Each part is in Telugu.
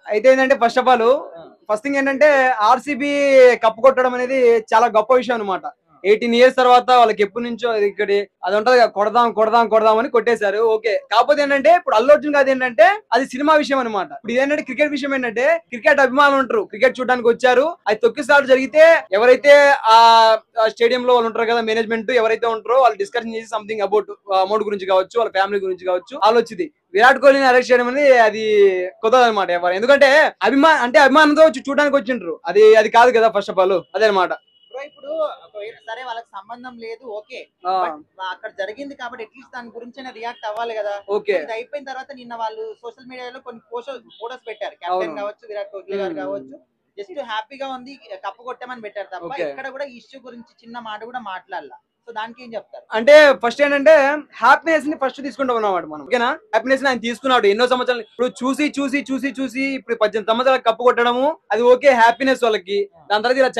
అయితే ఏంటంటే ఫస్ట్ థింగ్ ఏంటంటే ఆర్సీబీ కప్పు కొట్టడం అనేది చాలా గొప్ప విషయం అనమాట. 18 years తర్వాత వాళ్ళకి ఎప్పటి నుంచో అది ఉంటది కదా, కొడదాం కొడదాం కొడదాం అని కొట్టేశారు. ఓకే, కాకపోతే ఏంటంటే ఇప్పుడు అల్లు అర్జున్ గారు ఏంటంటే అది సినిమా విషయం అనమాట. ఇప్పుడు ఇదేంటంటే క్రికెట్ విషయం ఏంటంటే క్రికెట్ అభిమానులు ఉంటారు, క్రికెట్ చూడడానికి వచ్చారు, అది తొక్కిసలాట జరిగితే ఎవరైతే ఆ స్టేడియం లో వాళ్ళు ఉంటారు కదా, మేనేజ్మెంట్ ఎవరైతే ఉంటారో వాళ్ళు డిస్కషన్ చేసి సంథింగ్ అబౌట్ అమౌంట్ గురించి కావచ్చు, వాళ్ళ ఫ్యామిలీ గురించి కావచ్చు ఆలోచింది. విరాట్ కోహ్లీని అరెస్ట్ చేయడం అనేది అది కుదరదు అనమాట ఎవరు, ఎందుకంటే అభిమానంతో చూడడానికి వచ్చింటారు, అది కాదు కదా ఫస్ట్ ఆఫ్ ఆల్, అదే అనమాట. ఇప్పుడు సరే వాళ్ళకి సంబంధం లేదు, ఓకే, అక్కడ జరిగింది కాబట్టి అట్లీస్ట్ దాని గురించి రియాక్ట్ అవ్వాలి కదా. ఓకే, ఇది అయిపోయిన తర్వాత నిన్న వాళ్ళు సోషల్ మీడియాలో కొన్ని ఫోటోస్ పెట్టారు, కెప్టెన్ కావచ్చు, విరాట్ కోహ్లీ గారు కావచ్చు, జస్ట్ హ్యాపీగా ఉంది కప్పు కొట్టామని పెట్టారు తప్ప ఇక్కడ కూడా ఇష్యూ గురించి చిన్న మాట కూడా మాట్లాడాల. సో దానికి ఏం చెప్తారు? అంటే ఫస్ట్ ఏంటంటే హ్యాపీనెస్ ని ఫస్ట్ తీసుకుంటాం అన్నమాట మనం, ఓకేనా. హ్యాపీనెస్ ని ఆయన తీసుకున్నాడు ఎన్నో సంవత్సరాలు, ఇప్పుడు చూసి చూసి చూసి చూసి ఇప్పుడు 18 సంవత్సరాలకు కప్పు కొట్టడము అది ఓకే, హ్యాపీనెస్ వాళ్ళకి. దాని తర్వాత ఇలా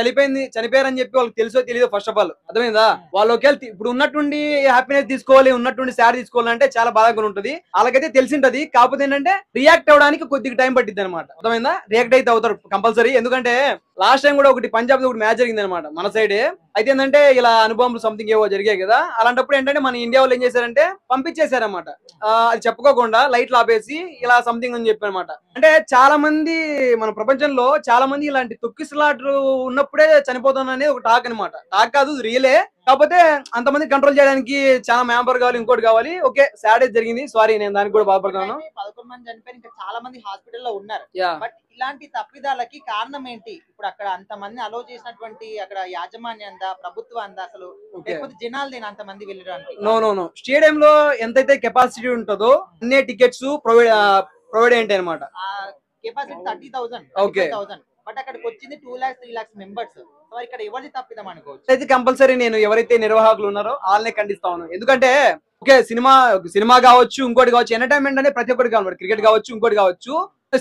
చనిపోయారని చెప్పి వాళ్ళకి తెలుసో తెలియదు ఫస్ట్ ఆఫ్ ఆల్, అర్థమైందా. వాళ్ళు ఒకేళ ఇప్పుడు ఉన్నట్టుండి హ్యాపీనెస్ తీసుకోవాలి, ఉన్నట్టుండి సాడ్ తీసుకోవాలంటే చాలా బాధగా ఉంటుంది, వాళ్ళకైతే తెలిసింటది. కాకపోతే ఏంటంటే రియాక్ట్ అవ్వడానికి కొద్దిగా టైం పట్టింది అనమాట, అర్థమైందా. రియాక్ట్ అయితే అవుతారు కంపల్సరీ, ఎందుకంటే లాస్ట్ టైం కూడా పంజాబ్ ఒకటి మ్యాచ్ జరిగింది అనమాట మన సైడే. అయితే ఏంటంటే ఇలా అనుభవం సంథింగ్ ఏవో జరిగాయి కదా, అలాంటప్పుడు ఏంటంటే మన ఇండియా వాళ్ళు ఏం చేశారంటే పంపించేశారన్నమాట, అది చెప్పుకోకుండా లైట్లు ఆపేసి ఇలా సంథింగ్ అని చెప్పి అనమాట. అంటే చాలా మంది మన ప్రపంచంలో చాలా మంది ఇలాంటి తొక్కిసలాట్లు ఉన్నప్పుడే చనిపోతానని ఒక టాక్ అనమాట. టాక్ కాదు, రియలే. కాకపోతే అంతమంది కంట్రోల్ చేయడానికి చాలా మ్యాంపర్ కావాలి, ఇంకోటి కావాలి. ఓకే, సాడ్ జరిగింది, సారీ, నేను దానికి కూడా బాధపడుతున్నాను. 11 మంది చనిపోయి ఇంకా చాలా మంది హాస్పిటల్లో ఉన్నారు. బట్ ఇలాంటి తప్పిదాలకి కారణం ఏంటి? ఇప్పుడు అక్కడ అంతమంది అలో చేసినటువంటి అక్కడ యాజమాన్యం ప్రభుత్వం అందా అసలు, లేకపోతే జనాలు దేని అంతమంది వెళ్ళడానికి? నో, స్టేడియం లో ఎంతైతే కెపాసిటీ ఉంటుందో అన్ని టికెట్స్ ప్రొవైడ్ ఏంటి అనమాట. కెపాసిటీ 30,000. ఓకే, బట్ అక్కడికి వచ్చింది 2 lakhs 3 lakhs మెంబర్స్. సో ఇక్కడ ఎవరిది తప్పిదం అనుకోవచ్చు. అయితే కంపల్సరీ నేను ఎవరైతే నిర్వాహకులు ఉన్నారో వాళ్ళనే ఖండిస్తాను, ఎందుకంటే ఓకే సినిమా కావచ్చు, ఇంకోటి కావచ్చు, ఎంటర్టైన్మెంట్ అనేది ప్రతి ఒక్కటి కావాలి, క్రికెట్ కావచ్చు, ఇంకోటి కావచ్చు.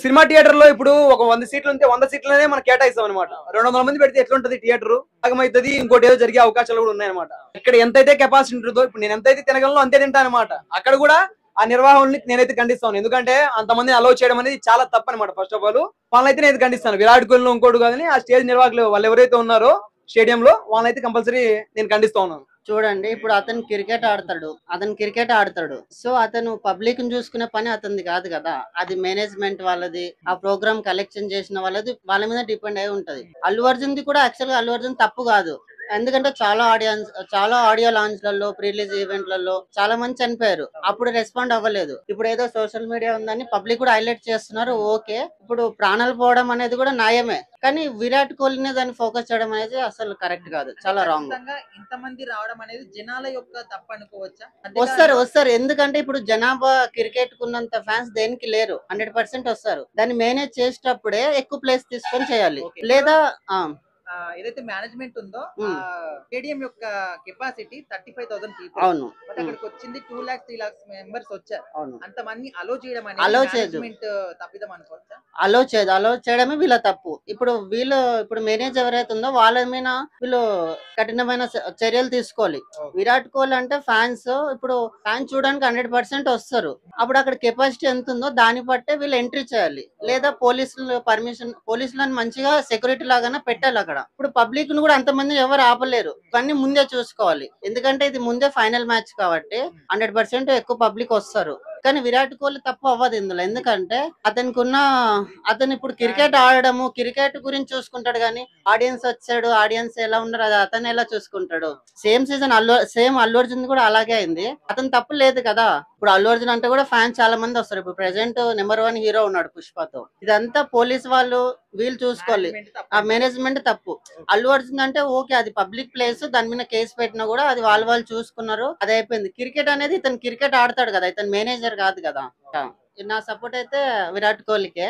సినిమా థియేటర్ లో ఇప్పుడు ఒక 100 సీట్లు ఉంటే 100 సీట్లనే మనం కేటాయిస్తాం అనమాట. 200 మంది పెడితే ఎట్లుంటది థియేటర్, భాగమైతుంది, ఇంకోటి ఏదో జరిగే అవకాశాలు కూడా ఉన్నాయన్నమాట. ఇక్కడ ఎంతైతే కెపాసిటీ ఉంటుందో, ఇప్పుడు నేను ఎంతైతే తినగలను అంతే తింటాను అనమాట. అక్కడ కూడా ఆ నిర్వాహకుల్ని నేనైతే ఖండిస్తాను, ఎందుకంటే అంతమంది అలౌ చేయడం అనేది చాలా తప్పు అనమాట. ఫస్ట్ ఆఫ్ ఆల్ వాళ్ళైతే నేను ఖండిస్తాను, విరాట్ కోహ్లీ ఇంకోటి కాదని ఆ స్టేజ్ నిర్వాహకులు వాళ్ళు ఎవరైతే ఉన్నారో స్టేడియం లో వాళ్ళైతే కంపల్సరీ నేను ఖండిస్తా ఉన్నాను. చూడండి, ఇప్పుడు అతను క్రికెట్ ఆడతాడు, సో అతను పబ్లిక్ ని చూసుకునే పని అతనిది కాదు కదా, అది మేనేజ్మెంట్ వాళ్ళది, ఆ ప్రోగ్రామ్ కలెక్షన్ చేసిన వాళ్ళ మీద డిపెండ్ అయి ఉంటది. అల్లు అర్జున్ ది కూడా యాక్చువల్ గా అల్లు అర్జున్ తప్పు కాదు, ఎందుకంటే చాలా ఆడియో లాంచ్ లలో, ప్రీ రిలీజ్ ఈవెంట్లలో చాలా మంది చనిపోయారు, అప్పుడు రెస్పాండ్ అవ్వలేదు. ఇప్పుడు ఏదో సోషల్ మీడియా ఉందని పబ్లిక్ కూడా హైలైట్ చేస్తున్నారు, ఓకే. ఇప్పుడు ప్రాణాలు పోవడం అనేది కూడా న్యాయమే, కానీ విరాట్ కోహ్లీని దాన్ని ఫోకస్ చేయడం అనేది అసలు కరెక్ట్ కాదు, చాలా రాంగ్. ఇంతమంది రావడం అనేది జనాల యొక్క తప్పు అనుకోవచ్చా? వస్తారు, ఎందుకంటే ఇప్పుడు జనాభా క్రికెట్ కున్నంత ఫ్యాన్స్ దేనికి లేరు, 100% వస్తారు. దాన్ని మేనేజ్ చేసేటప్పుడే ఎక్కువ ప్లేస్ తీసుకొని చేయాలి, లేదా ఏదైతే మేనేజ్మెంట్ ఉందో స్టేడియం యొక్క కెపాసిటీ 35,000 పీపుల్. అవును, బట్ అక్కడికి వచ్చింది 2 lakhs 3 lakhs మెంబర్స్ వచ్చారు. అవును, అంతమంది అలో చేయడం అనేది తప్పిదం అనుకోవచ్చా? అలో చేయడమే వీళ్ళ తప్పు. ఇప్పుడు మేనేజ్ ఎవరైతే ఉందో వాళ్ళ మీద వీళ్ళు కఠినమైన చర్యలు తీసుకోవాలి. విరాట్ కోహ్లీ అంటే ఫ్యాన్స్ చూడడానికి 100% వస్తారు, అప్పుడు అక్కడ కెపాసిటీ ఎంత ఉందో దాన్ని బట్టే వీళ్ళు ఎంట్రీ చేయాలి, లేదా పోలీసులను మంచిగా సెక్యూరిటీ లాగానే పెట్టాలి అక్కడ. ఇప్పుడు పబ్లిక్ ను కూడా అంతమంది ఎవరు ఆపలేరు, ఇవన్నీ ముందే చూసుకోవాలి, ఎందుకంటే ఇది ముందే ఫైనల్ మ్యాచ్ కాబట్టి 100% ఎక్కువ పబ్లిక్ వస్తారు. కానీ విరాట్ కోహ్లీ తప్పు అవ్వదు ఇందులో, ఎందుకంటే అతను ఇప్పుడు క్రికెట్ ఆడడము, క్రికెట్ గురించి చూసుకుంటాడు, కానీ ఆడియన్స్ ఎలా ఉన్నారు అది అతను ఎలా చూసుకుంటాడు. సేమ్ అల్లు అర్జున్ కూడా అలాగే అయింది, అతను తప్పు లేదు కదా. ఇప్పుడు అల్లు అర్జున్ అంటే కూడా ఫ్యాన్స్ చాలా మంది వస్తారు, ఇప్పుడు ప్రెసెంట్ నెంబర్ 1 హీరో ఉన్నాడు పుష్పతో. ఇదంతా పోలీస్ వీళ్ళు చూసుకోవాలి, ఆ మేనేజ్మెంట్ తప్పు. అల్లు అర్జున్ అంటే ఓకే, అది పబ్లిక్ ప్లేస్, దాని మీద కేసు పెట్టినా కూడా అది వాళ్ళు చూసుకున్నారు, అది అయిపోయింది. క్రికెట్ అనేది ఇతను క్రికెట్ ఆడతాడు కదా, ఇతను మేనేజర్ కాదు కదా. నా సపోర్ట్ అయితే విరాట్ కోహ్లీకే.